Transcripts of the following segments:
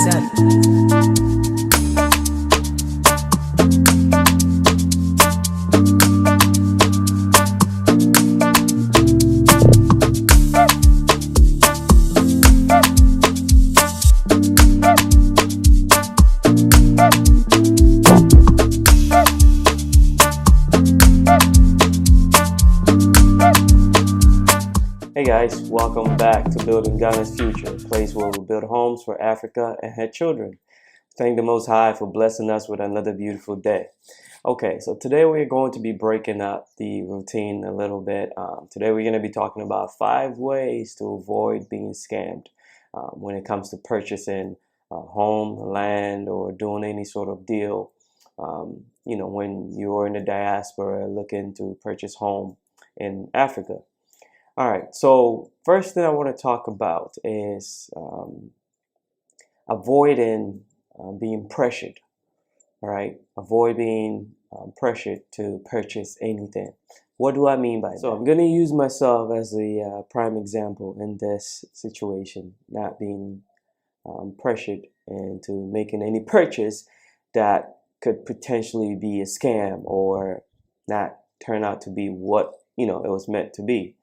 Hey guys, welcome back to Building Ghana's Future, a place where we build homes for Africa and her children. Thank the Most High for blessing us with another beautiful day. Okay, so today we're going to be breaking up the routine a little bit. Today we're going to be talking about 5 ways to avoid being scammed when it comes to purchasing home, land, or doing any sort of deal. When you're in the diaspora looking to purchase home in Africa. All right, so first thing I want to talk about is avoiding being pressured. All right, avoid being pressured to purchase anything. What do I mean by that? So I'm going to use myself as a prime example in this situation, not being pressured into making any purchase that could potentially be a scam or not turn out to be what it was meant to be.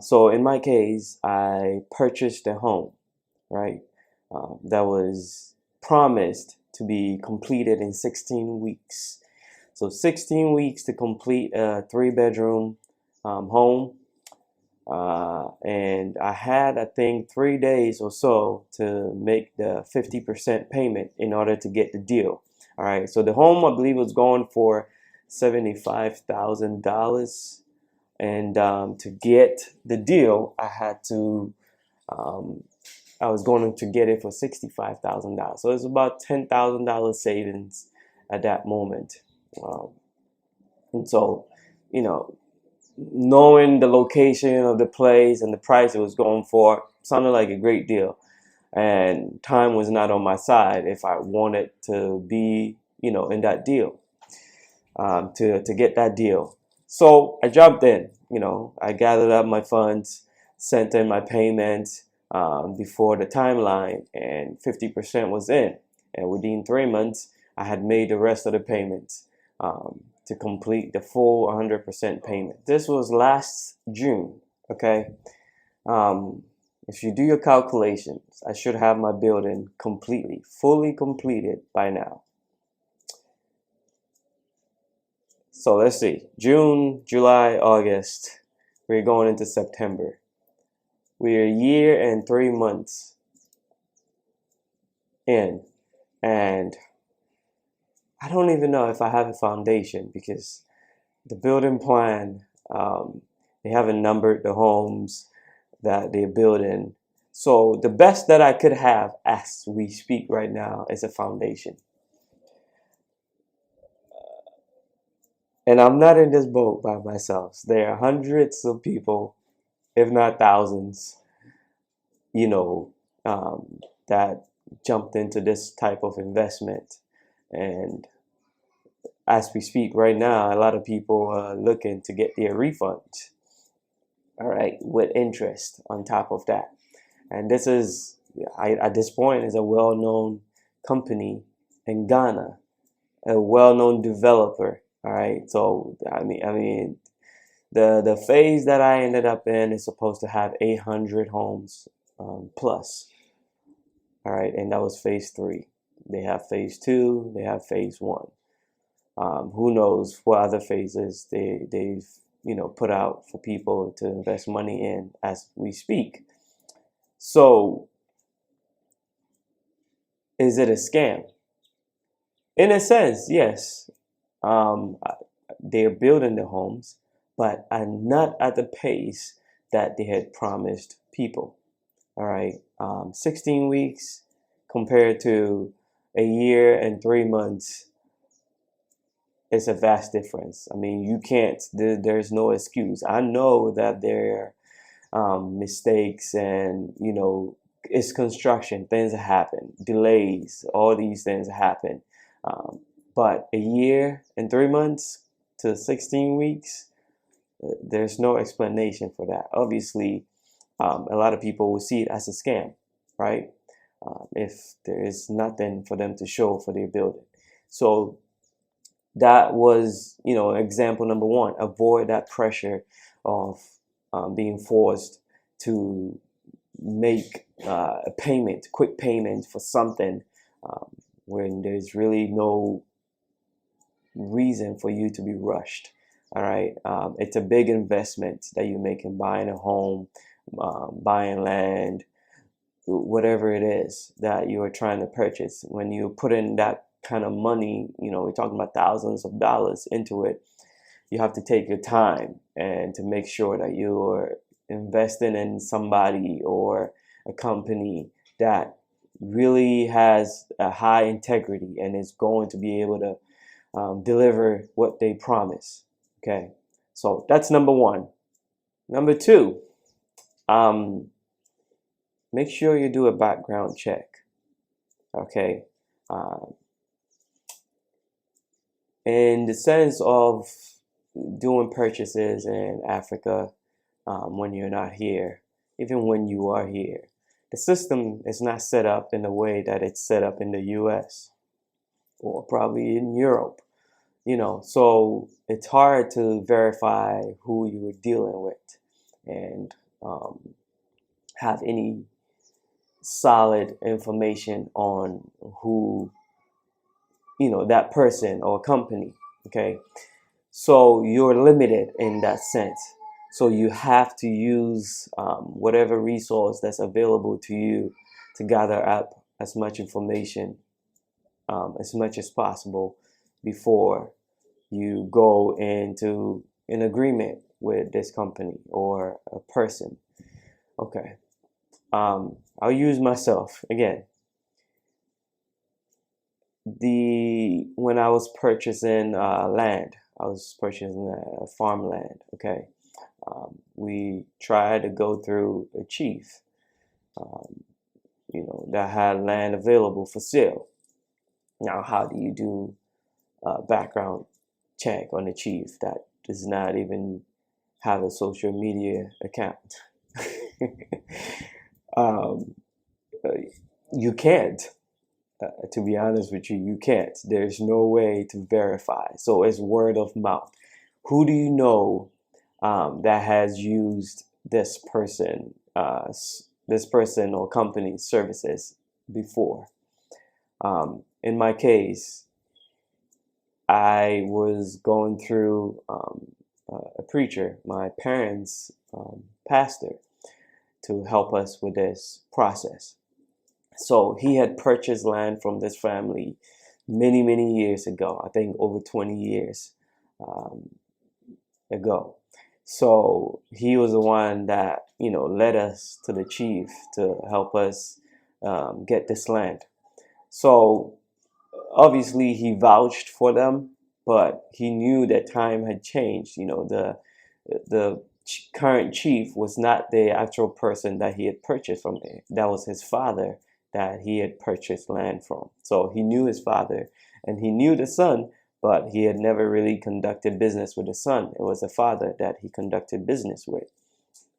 So in my case, I purchased a home, right? That was promised to be completed in 16 weeks. So 16 weeks to complete a 3-bedroom home. And I had, I think, 3 days or so to make the 50% payment in order to get the deal. All right. So the home, I believe, was going for $75,000. And to get the deal, I was going to get it for $65,000. So it's about $10,000 savings at that moment. And so, knowing the location of the place and the price it was going for sounded like a great deal. And time was not on my side if I wanted to be, in that deal, to get that deal. So I jumped in, I gathered up my funds, sent in my payments before the timeline, and 50% was in. And within 3 months, I had made the rest of the payments to complete the full 100% payment. This was last June, okay? If you do your calculations, I should have my building fully completed by now. So let's see, June, July, August, we're going into September. We're a year and 3 months in, and I don't even know if I have a foundation because the building plan, they haven't numbered the homes that they're building. So the best that I could have as we speak right now is a foundation. And I'm not in this boat by myself. There are hundreds of people, if not thousands, that jumped into this type of investment. And as we speak right now, a lot of people are looking to get their refunds, all right, with interest on top of that. And this is, at this point, is a well-known company in Ghana, a well-known developer. All right, so I mean, the phase that I ended up in is supposed to have 800 homes plus. All right, and that was phase 3. They have phase 2. They have phase 1. Who knows what other phases they've put out for people to invest money in as we speak. So, is it a scam? In a sense, yes. They're building the homes, but are not at the pace that they had promised people. All right, 16 weeks compared to a year and 3 months is a vast difference. I mean, you can't, there's no excuse. I know that there are mistakes and, it's construction, things happen, delays, all these things happen. But a year and 3 months to 16 weeks, there's no explanation for that. Obviously, a lot of people will see it as a scam, right? if there is nothing for them to show for their building. So that was, example number one. Avoid that pressure of being forced to make a payment, quick payment for something when there's really no reason for you to be rushed. All right, it's a big investment that you make in buying a home, buying land, whatever it is that you are trying to purchase. When you put in that kind of money, we're talking about thousands of dollars into it, you have to take your time and to make sure that you're investing in somebody or a company that really has a high integrity and is going to be able to deliver what they promise. Okay, so that's number one. Number two, make sure you do a background check. Okay, in the sense of doing purchases in Africa, when you're not here, even when you are here, the system is not set up in the way that it's set up in the US or probably in Europe. So it's hard to verify who you are dealing with and have any solid information on who, that person or company. Okay, so you're limited in that sense. So you have to use whatever resource that's available to you to gather up as much information as much as possible before you go into an agreement with this company or a person. Okay, I'll use myself again. When I was purchasing land, I was purchasing farmland. Okay, we tried to go through a chief, that had land available for sale. Now, how do you do a background check on a chief that does not even have a social media account? You can't. To be honest with you, you can't. There's no way to verify. So it's word of mouth. Who do you know that has used this person or company's services before? In my case, I was going through a preacher, my parents' pastor, to help us with this process. So he had purchased land from this family many, many years ago. I think over 20 years ago. So he was the one that, led us to the chief to help us get this land. So obviously he vouched for them, but he knew that time had changed. The current chief was not the actual person that he had purchased from. That was his father that he had purchased land from. So he knew his father and he knew the son, but he had never really conducted business with the son. It was the father that he conducted business with.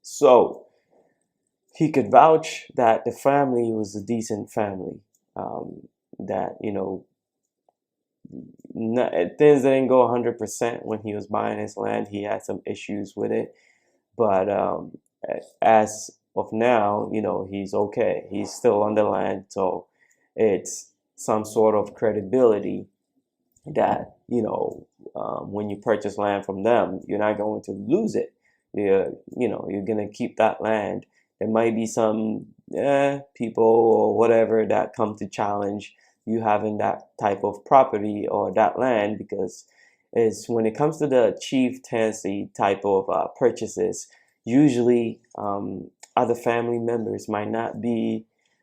So he could vouch that the family was a decent family, that, things didn't go 100% when he was buying his land. He had some issues with it, but as of now, he's okay. He's still on the land, so it's some sort of credibility that when you purchase land from them, you're not going to lose it. You're gonna keep that land. There might be some people or whatever that come to challenge you having that type of property or that land, because it's when it comes to the chieftaincy type of purchases, usually other family members might not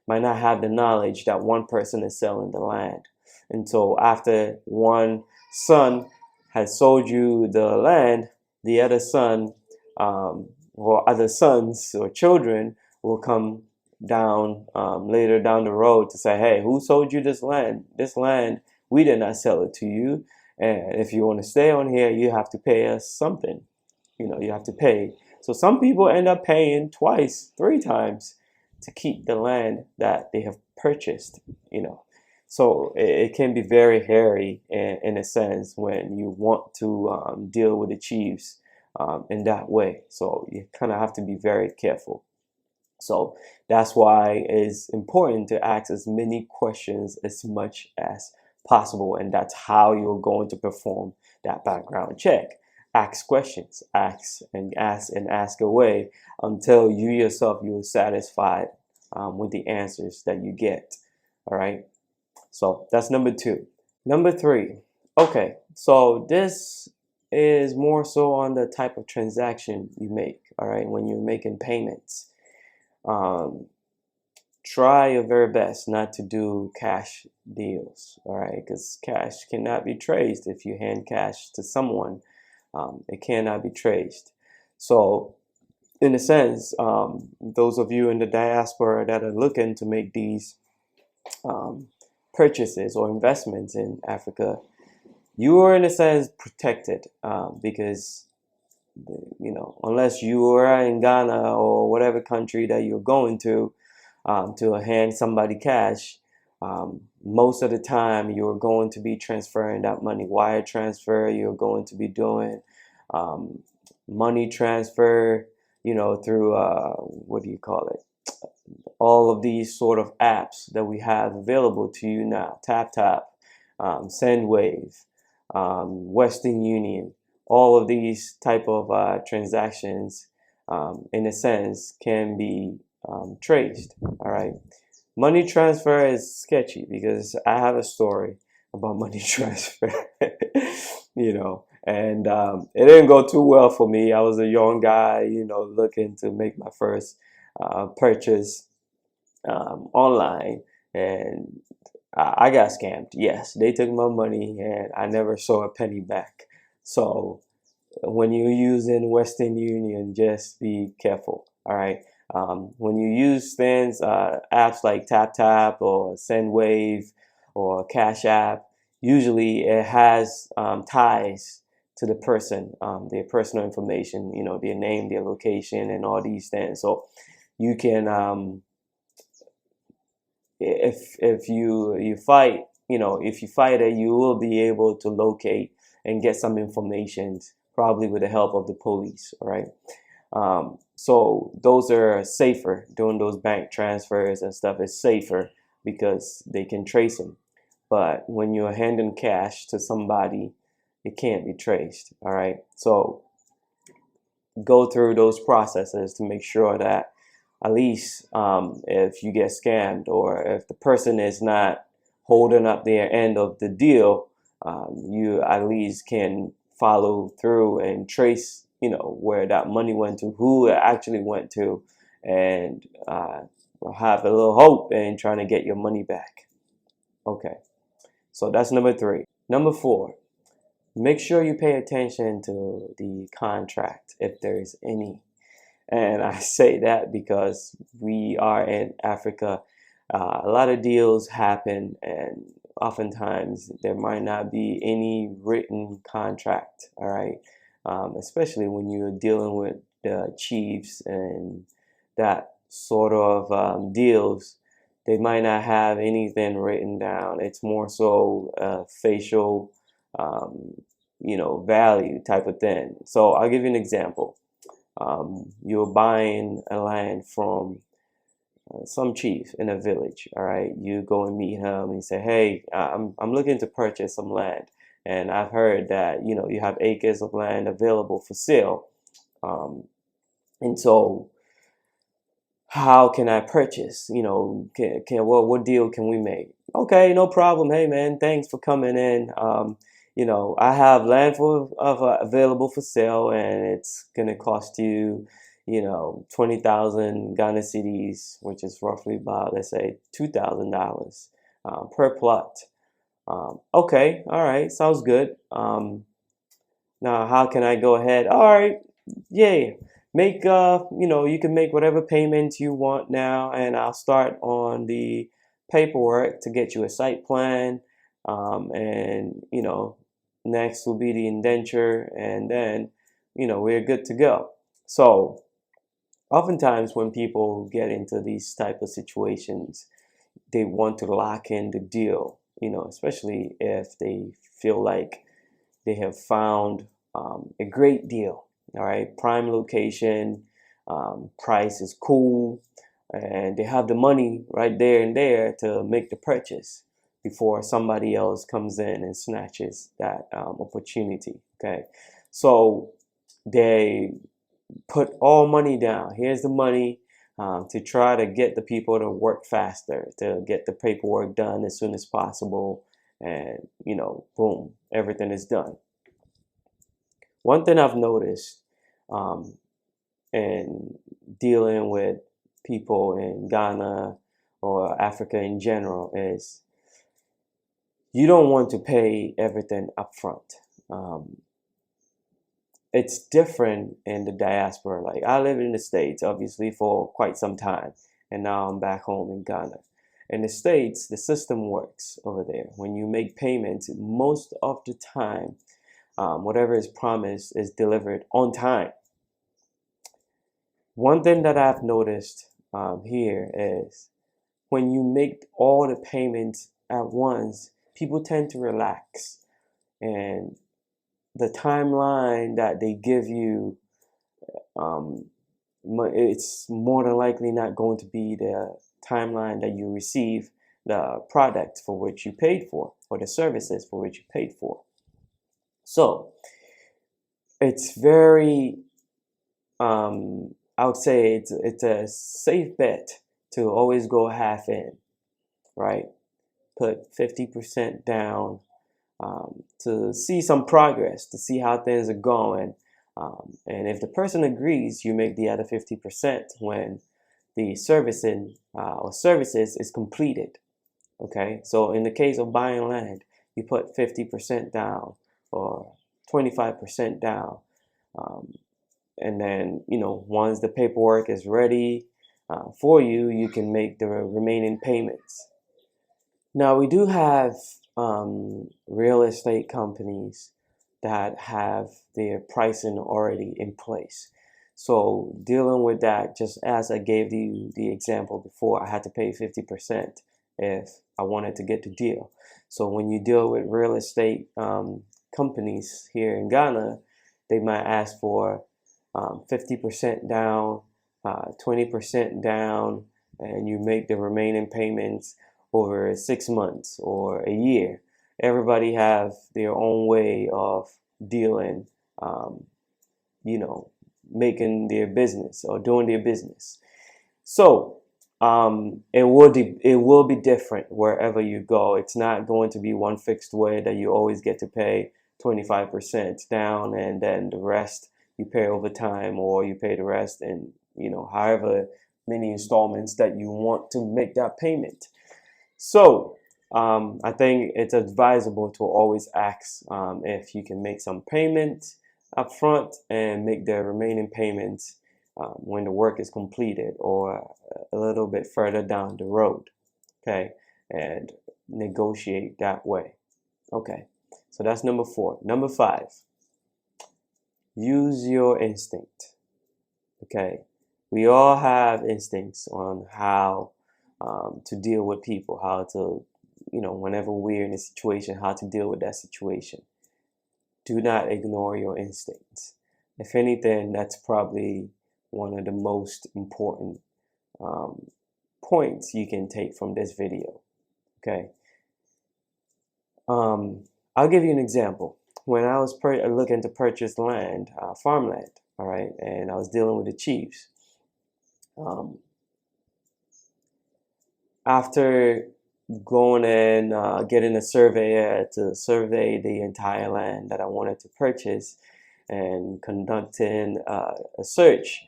have the knowledge that one person is selling the land. And so after one son has sold you the land, the other son or other sons or children will come down later down the road to say, hey, who sold you this land? This land, we did not sell it to you. And if you want to stay on here, you have to pay us something. You have to pay. So some people end up paying twice, 3 times to keep the land that they have purchased, you know. So it can be very hairy in a sense when you want to deal with the chiefs in that way. So you kind of have to be very careful. So that's why it's important to ask as many questions as much as possible, and that's how you're going to perform that background check. Ask questions, ask away until you yourself you're satisfied with the answers that you get. All right. So that's number two. Number three. Okay. So this is more so on the type of transaction you make. All right. When you're making payments. Um, Try your very best not to do cash deals, all right? Because cash cannot be traced if you hand cash to someone. It cannot be traced. So, in a sense, those of you in the diaspora that are looking to make these um, purchases or investments in Africa, you are in a sense protected because unless you are in Ghana or whatever country that you're going to hand somebody cash, most of the time you're going to be transferring that money, wire transfer. You're going to be doing um, money transfer, through what do you call it? All of these sort of apps that we have available to you now: TapTap, SendWave, Western Union. All of these type of transactions, in a sense, can be traced. All right. Money transfer is sketchy because I have a story about money transfer, and it didn't go too well for me. I was a young guy, looking to make my first purchase online, and I got scammed. Yes, they took my money, and I never saw a penny back. So when you're using Western Union, just be careful. All right. When you use things, apps like TapTap or SendWave or Cash App, usually it has ties to the person, their personal information, their name, their location, and all these things. So you can, if you fight, if you fight it, you will be able to locate and get some information, probably with the help of the police. All right. So those are safer. Doing those bank transfers and stuff is safer because they can trace them. But when you're handing cash to somebody, it can't be traced. All right. So go through those processes to make sure that at least if you get scammed or if the person is not holding up their end of the deal, you at least can follow through and trace, where that money went to, who it actually went to, and have a little hope in trying to get your money back. Okay, so that's number three. Number four, make sure you pay attention to the contract if there is any. And I say that because we are in Africa. A lot of deals happen, and oftentimes there might not be any written contract. All right, especially when you're dealing with the chiefs and that sort of deals. They might not have anything written down. It's more so facial, um, value type of thing. So I'll give you an example. You're buying a land from some chief in a village. All right, you go and meet him and say, "Hey, I'm looking to purchase some land, and I've heard that you have acres of land available for sale. And so how can I purchase? What deal can we make?" Okay, no problem. Hey man, thanks for coming in. I have land available for sale, and it's gonna cost you, 20,000 Ghana cedis, which is roughly about, let's say, $2,000 per plot. Okay, all right, sounds good. Now, how can I go ahead? All right, yeah, make you can make whatever payments you want now, and I'll start on the paperwork to get you a site plan, and next will be the indenture, and then we're good to go. So oftentimes when people get into these type of situations, they want to lock in the deal, especially if they feel like they have found a great deal. All right, prime location, price is cool, and they have the money right there and there to make the purchase before somebody else comes in and snatches that opportunity. Okay, so they put all money down. Here's the money, to try to get the people to work faster, to get the paperwork done as soon as possible, and boom, everything is done. One thing I've noticed um, in dealing with people in Ghana or Africa in general is you don't want to pay everything up front. It's different in the diaspora. Like, I live in the States, obviously, for quite some time, and now I'm back home in Ghana. In the States, the system works over there. When you make payments, most of the time, whatever is promised is delivered on time. One thing that I've noticed here is when you make all the payments at once, people tend to relax, and the timeline that they give you, it's more than likely not going to be the timeline that you receive the product for which you paid for, or the services for which you paid for. So it's very, I would say it's a safe bet to always go half in, right? Put 50% down to see some progress, to see how things are going. And if the person agrees, you make the other 50% when the servicing or services is completed. Okay, so in the case of buying land, you put 50% down or 25% down. And then, once the paperwork is ready for you, you can make the remaining payments. Now, we do have real estate companies that have their pricing already in place. So dealing with that, just as I gave you the example before, I had to pay 50% if I wanted to get the deal. So when you deal with real estate companies here in Ghana, they might ask for 50% down, 20% down, and you make the remaining payments over 6 months or a year. Everybody have their own way of dealing, making their business or doing their business. So it will be different wherever you go. It's not going to be one fixed way that you always get to pay 25% down and then the rest you pay over time, or you pay the rest in however many installments that you want to make that payment. So I think it's advisable to always ask if you can make some payments up front and make the remaining payments when the work is completed, or a little bit further down the road. Okay, and negotiate that way. Okay, so that's number 4. Number 5, use your instinct. Okay, we all have instincts on how to deal with people, how to, whenever we're in a situation, how to deal with that situation. Do not ignore your instincts. If anything, that's probably one of the most important points you can take from this video. Okay. I'll give you an example. When I was looking to purchase land, farmland, all right, and I was dealing with the chiefs. After going and getting a surveyor to survey the entire land that I wanted to purchase and conducting a search,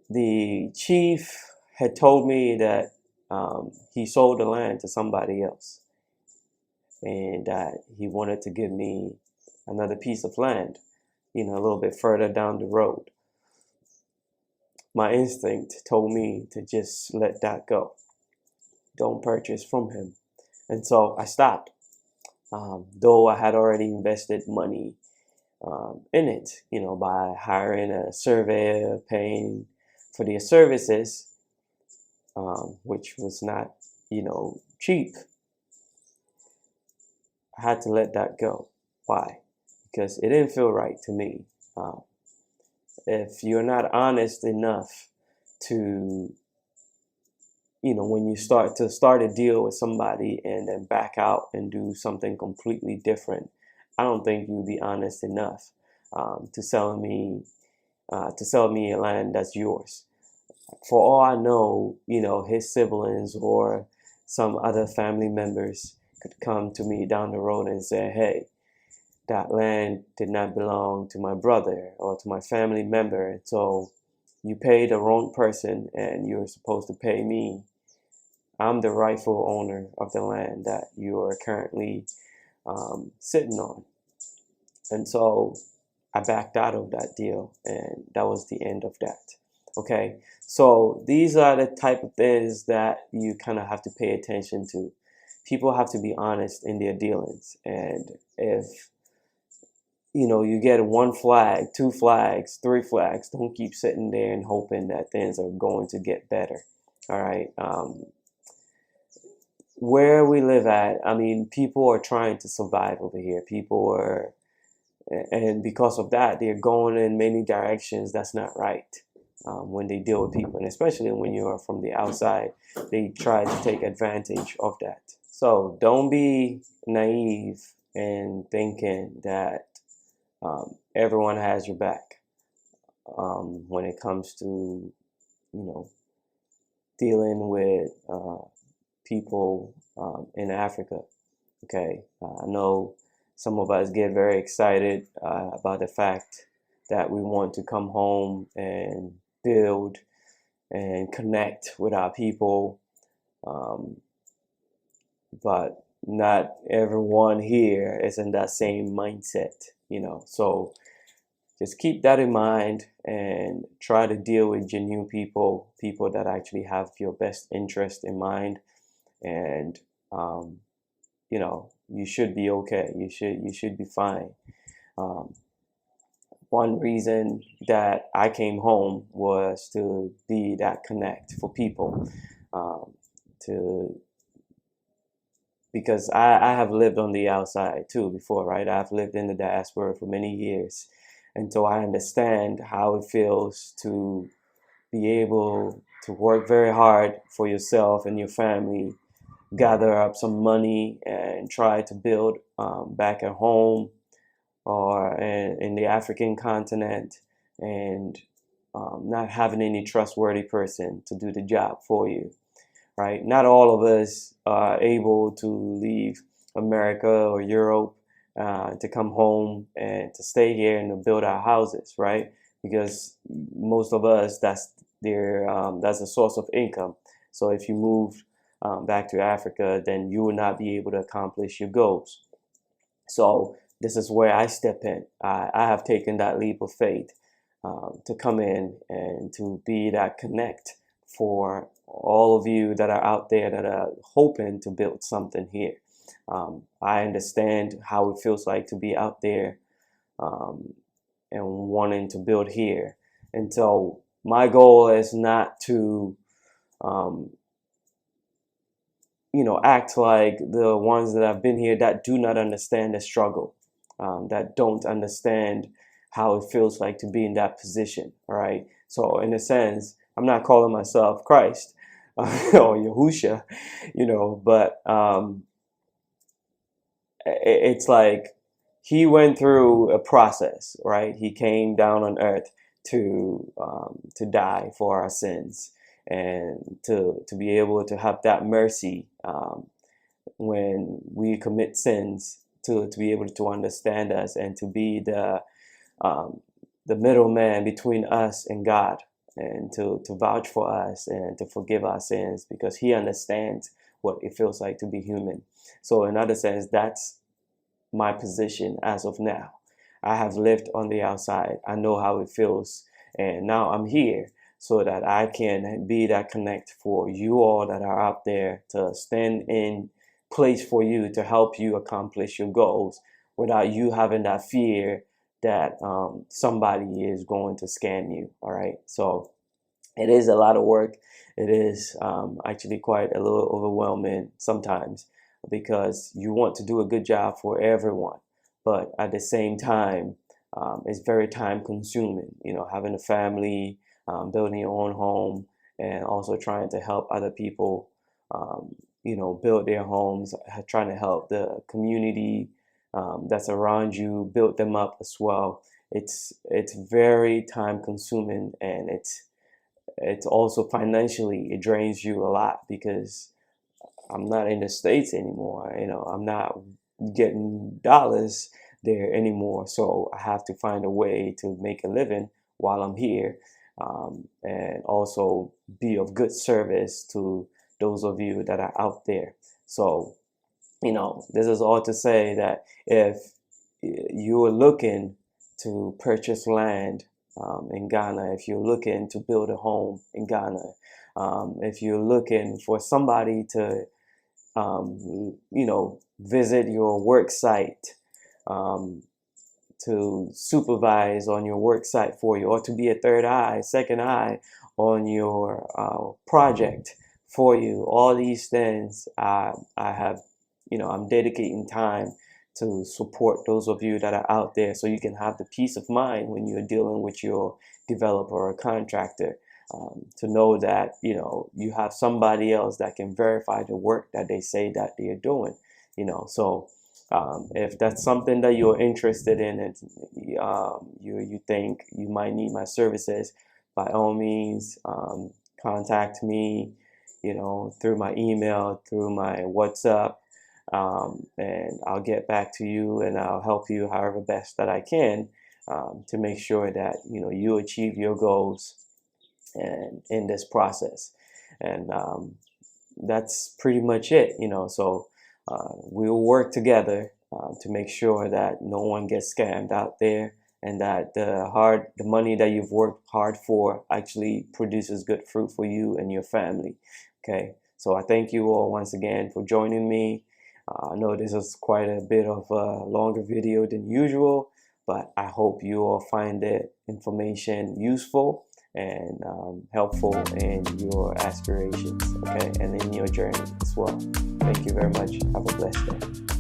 the chief had told me that he sold the land to somebody else, and that he wanted to give me another piece of land, a little bit further down the road. My instinct told me to just let that go. Don't purchase from him. And so I stopped. Though I had already invested money in it, by hiring a surveyor, paying for their services, which was not, cheap. I had to let that go. Why? Because it didn't feel right to me. Um, if you're not honest enough to, when you start a deal with somebody and then back out and do something completely different, I don't think you'll be honest enough to sell me a land that's yours. For all I know, his siblings or some other family members could come to me down the road and say, hey, that land did not belong to my brother or to my family member. And so you pay the wrong person and you're supposed to pay me. I'm the rightful owner of the land that you are currently sitting on. And so I backed out of that deal, and that was the end of that. Okay, so these are the type of things that you kind of have to pay attention to. People have to be honest in their dealings, and if you get one flag, two flags, three flags, don't keep sitting there and hoping that things are going to get better. All right. Where we live at, I mean, people are trying to survive over here. People are, and because of that, they're going in many directions that's not right when they deal with people, and especially when you are from the outside, they try to take advantage of that. So don't be naive in thinking that everyone has your back when it comes to, dealing with people in Africa. Okay, I know some of us get very excited about the fact that we want to come home and build and connect with our people, but not everyone here is in that same mindset, So just keep that in mind and try to deal with genuine people that actually have your best interest in mind, and you should be okay. You should be fine. One reason that I came home was to be that connect for people, to because I have lived on the outside too before, right? I've lived in the diaspora for many years, and so I understand how it feels to be able to work very hard for yourself and your family, gather up some money and try to build back at home or in the African continent, and not having any trustworthy person to do the job for you, right? Not all of us are able to leave America or Europe to come home and to stay here and to build our houses, right? Because most of us, that's a source of income. So if you move back to Africa, then you will not be able to accomplish your goals. So this is where I step in. I have taken that leap of faith to come in and to be that connect for all of you that are out there that are hoping to build something here. I understand how it feels like to be out there and wanting to build here. And so my goal is not to act like the ones that have been here that do not understand the struggle, that don't understand how it feels like to be in that position. All right. So in a sense, I'm not calling myself Christ or Yahusha, but it's like he went through a process, right? He came down on earth to die for our sins and to be able to have that mercy when we commit sins, to be able to understand us and to be the middleman between us and God, and to vouch for us and to forgive our sins, because he understands what it feels like to be human. So in other sense, that's my position as of now. I have lived on the outside. I know how it feels. And now I'm here so that I can be that connect for you all that are out there, to stand in place for you, to help you accomplish your goals without you having that fear that somebody is going to scam you. All right. So It is a lot of work. It is actually quite a little overwhelming sometimes because you want to do a good job for everyone, but at the same time, it's very time consuming. You know, having a family, building your own home, and also trying to help other people, you know, build their homes, trying to help the community that's around you, build them up as well. It's very time consuming, and it's also financially, it drains you a lot because I'm not in the States anymore. You know, I'm not getting dollars there anymore. So I have to find a way to make a living while I'm here, and also be of good service to those of you that are out there. So, you know, this is all to say that if you are looking to purchase land in Ghana, if you're looking to build a home in Ghana, if you're looking for somebody to, you know, visit your work site, um, to supervise on your work site for you, or to be a third eye, second eye on your project for you. All these things I have, you know, I'm dedicating time to support those of you that are out there so you can have the peace of mind when you're dealing with your developer or contractor, to know that, you know, you have somebody else that can verify the work that they say that they're doing, you know. So if that's something that you're interested in, and you think you might need my services, by all means, contact me, you know, through my email, through my WhatsApp, and I'll get back to you and I'll help you however best that I can, to make sure that, you know, you achieve your goals and in this process. And that's pretty much it, you know. So we'll work together to make sure that no one gets scammed out there, and that the money that you've worked hard for actually produces good fruit for you and your family. Okay, so I thank you all once again for joining me. I know this is quite a bit of a longer video than usual, but I hope you all find the information useful and helpful in your aspirations, okay, and in your journey as well. Thank you very much. Have a blessed day.